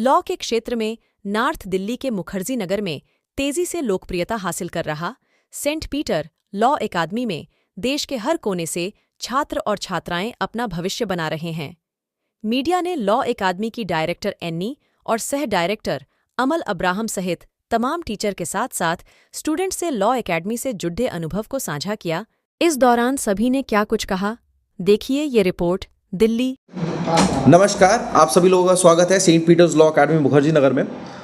Law के क्षेत्र में नॉर्थ दिल्ली के मुखर्जी नगर में तेजी से लोकप्रियता हासिल कर रहा सेंट पीटर लॉ अकादमी में देश के हर कोने से छात्र और छात्राएं अपना भविष्य बना रहे हैं। मीडिया ने लॉ अकादमी की डायरेक्टर एन्नी और सह डायरेक्टर अमल अब्राहम सहित तमाम टीचर के साथ साथ स्टूडेंट से लॉ अकादमी से जुड़े अनुभव को साझा किया। इस दौरान सभी ने क्या कुछ कहा, देखिए ये रिपोर्ट दिल्ली। नमस्कार, आप सभी लोगों का स्वागत है सेंट पीटर्स लॉ अकादमी मुखर्जी नगर में।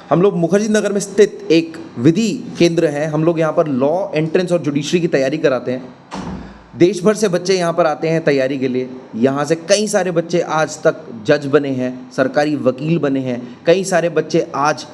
हम लोग मुखर्जी नगर में स्थित एक विधि केंद्र है। हम लोग यहाँ पर लॉ एंट्रेंस और जुडिशरी की तैयारी कराते हैं। देश भर से बच्चे यहाँ पर आते हैं तैयारी के लिए। यहाँ से कई सारे बच्चे आज तक जज बने हैं, सरकारी वकील बने हैं। कई सारे बच्चे आज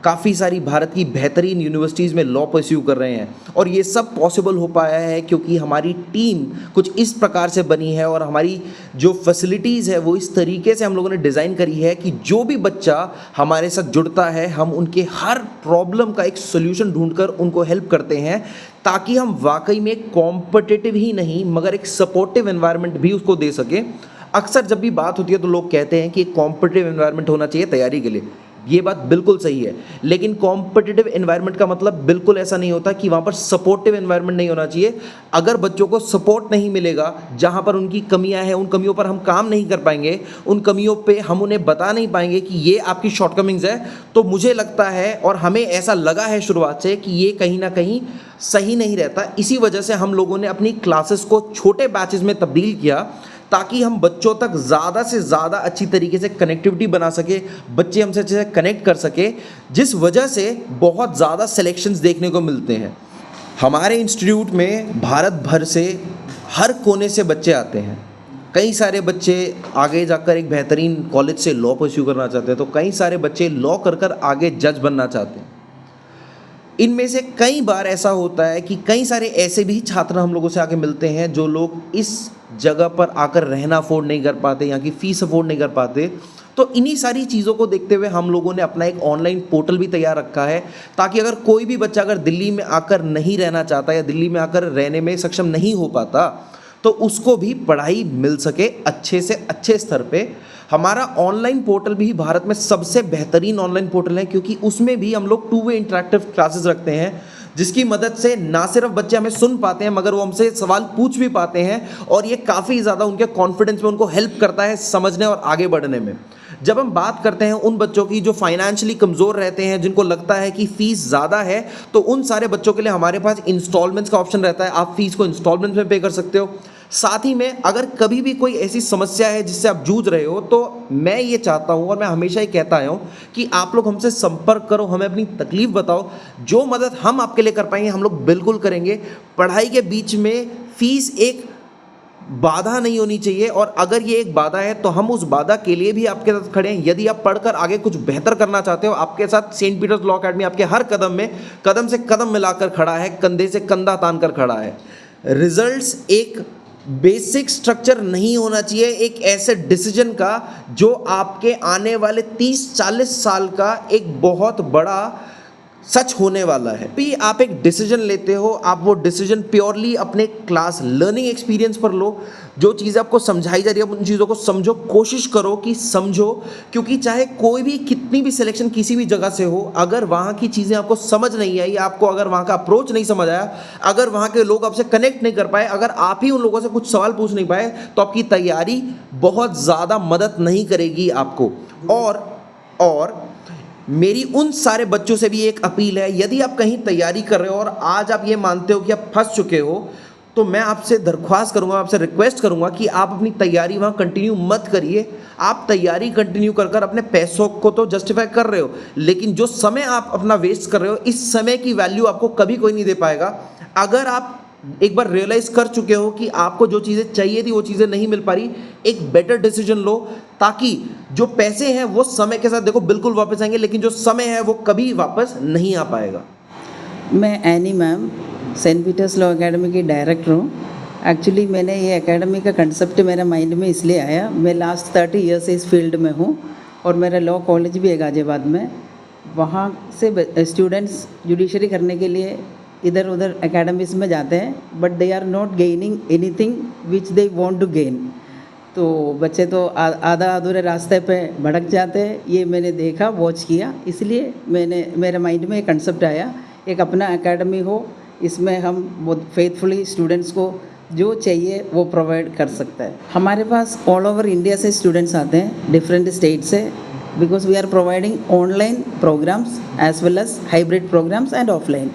काफ़ी सारी भारत की बेहतरीन यूनिवर्सिटीज़ में लॉ परस्यू कर रहे हैं और ये सब पॉसिबल हो पाया है क्योंकि हमारी टीम कुछ इस प्रकार से बनी है और हमारी जो फैसिलिटीज़ है वो इस तरीके से हम लोगों ने डिज़ाइन करी है कि जो भी बच्चा हमारे साथ जुड़ता है हम उनके हर प्रॉब्लम का एक सोल्यूशन ढूंढकर उनको हेल्प करते हैं, ताकि हम वाकई में कॉम्पिटिटिव ही नहीं मगर एक सपोर्टिव एनवायरनमेंट भी उसको दे सके। अक्सर जब भी बात होती है तो लोग कहते हैं कि एक कॉम्पिटिटिव एनवायरनमेंट होना चाहिए तैयारी के लिए। ये बात बिल्कुल सही है, लेकिन कॉम्पिटिटिव एनवायरनमेंट का मतलब बिल्कुल ऐसा नहीं होता कि वहाँ पर सपोर्टिव एनवायरनमेंट नहीं होना चाहिए। अगर बच्चों को सपोर्ट नहीं मिलेगा, जहाँ पर उनकी कमियां हैं उन कमियों पर हम काम नहीं कर पाएंगे, उन कमियों पे हम उन्हें बता नहीं पाएंगे कि ये आपकी शॉर्टकमिंग्स है, तो मुझे लगता है और हमें ऐसा लगा है शुरुआत से कि ये कहीं ना कहीं सही नहीं रहता। इसी वजह से हम लोगों ने अपनी क्लासेस को छोटे बैचेज में तब्दील किया ताकि हम बच्चों तक ज़्यादा से ज़्यादा अच्छी तरीके से कनेक्टिविटी बना सके, बच्चे हमसे अच्छे से कनेक्ट कर सके, जिस वजह से बहुत ज़्यादा सिलेक्शंस देखने को मिलते हैं। हमारे इंस्टीट्यूट में भारत भर से हर कोने से बच्चे आते हैं। कई सारे बच्चे आगे जाकर एक बेहतरीन कॉलेज से लॉ परस्यू करना चाहते हैं, तो कई सारे बच्चे लॉ कर आगे जज बनना चाहते हैं। इनमें से कई बार ऐसा होता है कि कई सारे ऐसे भी छात्र हम लोगों से आके मिलते हैं जो लोग इस जगह पर आकर रहना अफोर्ड नहीं कर पाते, यहाँ की फ़ीस अफोर्ड नहीं कर पाते। तो इन्हीं सारी चीज़ों को देखते हुए हम लोगों ने अपना एक ऑनलाइन पोर्टल भी तैयार रखा है, ताकि अगर कोई भी बच्चा अगर दिल्ली में आकर नहीं रहना चाहता या दिल्ली में आकर रहने में सक्षम नहीं हो पाता तो उसको भी पढ़ाई मिल सके अच्छे से अच्छे स्तर पे। हमारा ऑनलाइन पोर्टल भी भारत में सबसे बेहतरीन ऑनलाइन पोर्टल है, क्योंकि उसमें भी हम लोग 2 वे इंटरेक्टिव क्लासेस रखते हैं, जिसकी मदद से ना सिर्फ बच्चे हमें सुन पाते हैं मगर वो हमसे सवाल पूछ भी पाते हैं और ये काफ़ी ज़्यादा उनके कॉन्फिडेंस में उनको हेल्प करता है समझने और आगे बढ़ने में। जब हम बात करते हैं उन बच्चों की जो फाइनेंशियली कमज़ोर रहते हैं, जिनको लगता है कि फ़ीस ज़्यादा है, तो उन सारे बच्चों के लिए हमारे पास इंस्टॉलमेंट्स का ऑप्शन रहता है। आप फ़ीस को इंस्टॉलमेंट्स में पे कर सकते हो। साथ ही में अगर कभी भी कोई ऐसी समस्या है जिससे आप जूझ रहे हो, तो मैं ये चाहता हूँ और मैं हमेशा ही कहता आया हूँ कि आप लोग हमसे संपर्क करो, हमें अपनी तकलीफ़ बताओ। जो मदद हम आपके लिए कर पाएंगे हम लोग बिल्कुल करेंगे। पढ़ाई के बीच में फ़ीस एक बाधा नहीं होनी चाहिए, और अगर ये एक बाधा है तो हम उस बाधा के लिए भी आपके साथ खड़े हैं। यदि आप पढ़कर आगे कुछ बेहतर करना चाहते हो, आपके साथ सेंट पीटर्स लॉ अकादमी आपके हर कदम में कदम से कदम मिलाकर खड़ा है, कंधे से कंधा तानकर खड़ा है। रिजल्ट्स एक बेसिक स्ट्रक्चर नहीं होना चाहिए एक ऐसे डिसीजन का जो आपके आने वाले 30-40 साल का एक बहुत बड़ा सच होने वाला है। भी आप एक डिसीजन लेते हो, आप वो डिसीजन प्योरली अपने क्लास लर्निंग एक्सपीरियंस पर लो। जो चीज़ें आपको समझाई जा रही है उन चीज़ों को समझो, कोशिश करो कि समझो, क्योंकि चाहे कोई भी कितनी भी सिलेक्शन किसी भी जगह से हो, अगर वहाँ की चीज़ें आपको समझ नहीं आई, आपको अगर वहाँ का अप्रोच नहीं समझ आया, अगर वहाँ के लोग आपसे कनेक्ट नहीं कर पाए, अगर आप ही उन लोगों से कुछ सवाल पूछ नहीं पाए, तो आपकी तैयारी बहुत ज़्यादा मदद नहीं करेगी आपको। और मेरी उन सारे बच्चों से भी एक अपील है, यदि आप कहीं तैयारी कर रहे हो और आज आप ये मानते हो कि आप फंस चुके हो, तो मैं आपसे दरख्वास्त करूंगा, आपसे रिक्वेस्ट करूंगा कि आप अपनी तैयारी वहाँ कंटिन्यू मत करिए। आप तैयारी कंटिन्यू कर अपने पैसों को तो जस्टिफाई कर रहे हो, लेकिन जो समय आप अपना वेस्ट कर रहे हो, इस समय की वैल्यू आपको कभी कोई नहीं दे पाएगा। अगर आप एक बार रियलाइज कर चुके हो कि आपको जो चीज़ें चाहिए थी वो चीज़ें नहीं मिल पा रही, एक बेटर डिसीजन लो, ताकि जो पैसे हैं वो समय के साथ देखो बिल्कुल वापस आएंगे, लेकिन जो समय है वो कभी वापस नहीं आ पाएगा। मैं Annie ma'am Saint Peter's law academy की डायरेक्टर हूँ। एक्चुअली मैंने ये एकेडमी का कंसेप्ट मेरे माइंड में इसलिए आया, मैं लास्ट 30 ईयर से इस फील्ड में हूँ और मेरा लॉ कॉलेज भी है गाजियाबाद में। वहाँ से स्टूडेंट्स जुडिशरी करने के लिए इधर उधर एकेडमीज में जाते हैं, but they are not gaining anything which they want to gain. तो बच्चे तो आधा अधूरे रास्ते पे भटक जाते हैं। ये मैंने देखा, वॉच किया, इसलिए मेरे माइंड में एक कंसेप्ट आया, एक अपना एकेडमी हो, इसमें हम बहुत फेथफुली स्टूडेंट्स को जो चाहिए वो प्रोवाइड कर सकता है। हमारे पास ऑल ओवर इंडिया से स्टूडेंट्स आते हैं, डिफरेंट स्टेट से, because we are providing online programmes as well as hybrid programmes and offline.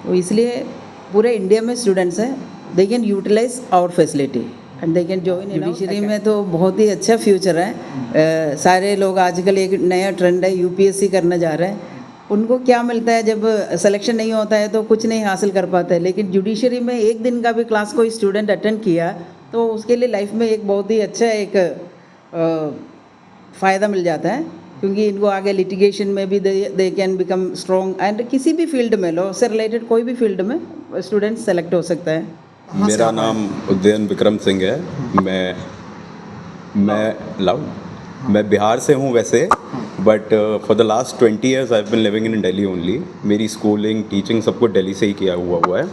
तो इसलिए पूरे इंडिया में स्टूडेंट्स हैं, they can utilise our facility and they can join. Judiciary में तो बहुत ही अच्छा फ्यूचर है। सारे लोग आजकल एक नया ट्रेंड है, यूपीएससी करने जा रहे हैं। उनको क्या मिलता है, जब सिलेक्शन नहीं होता है तो कुछ नहीं हासिल कर पाते, लेकिन जुडिशरी में एक दिन का भी क्लास कोई स्टूडेंट अटेंड किया तो उसके लिए लाइफ में एक बहुत ही अच्छा एक फ़ायदा मिल जाता है, क्योंकि इनको आगे लिटिगेशन में भी they can become strong and किसी भी फील्ड में, लॉ से रिलेटेड कोई भी फील्ड में स्टूडेंट सेलेक्ट हो सकता है। मेरा नाम उदयन विक्रम सिंह है। मैं बिहार से हूँ वैसे, but for the last 20 years I have been living in Delhi only. मेरी स्कूलिंग टीचिंग सब कुछ दिल्ली से ही किया हुआ है,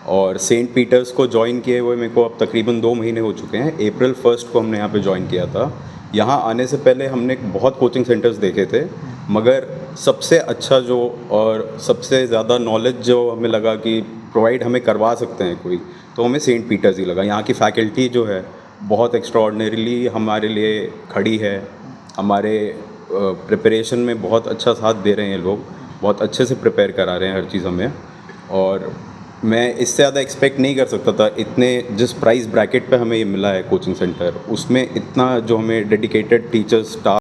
और सेंट पीटर्स को ज्वाइन किए हुए मेरे को अब तकरीबन 2 महीने हो चुके हैं। अप्रैल 1 को हमने यहाँ पे ज्वाइन किया था। यहाँ आने से पहले हमने बहुत कोचिंग सेंटर्स देखे थे, मगर सबसे अच्छा जो और सबसे ज़्यादा नॉलेज जो हमें लगा कि प्रोवाइड हमें करवा सकते हैं कोई, तो हमें सेंट पीटर्स ही लगा। यहाँ की फैकल्टी जो है बहुत एक्स्ट्राऑर्डिनरीली हमारे लिए खड़ी है, हमारे प्रिपरेशन में बहुत अच्छा साथ दे रहे हैं लोग, बहुत अच्छे से प्रिपेयर करा रहे हैं हर चीज़ हमें। और मैं इससे ज़्यादा एक्सपेक्ट नहीं कर सकता था, इतने जिस प्राइस ब्रैकेट पे हमें ये मिला है कोचिंग सेंटर, उसमें इतना जो हमें डेडिकेटेड टीचर्स, स्टाफ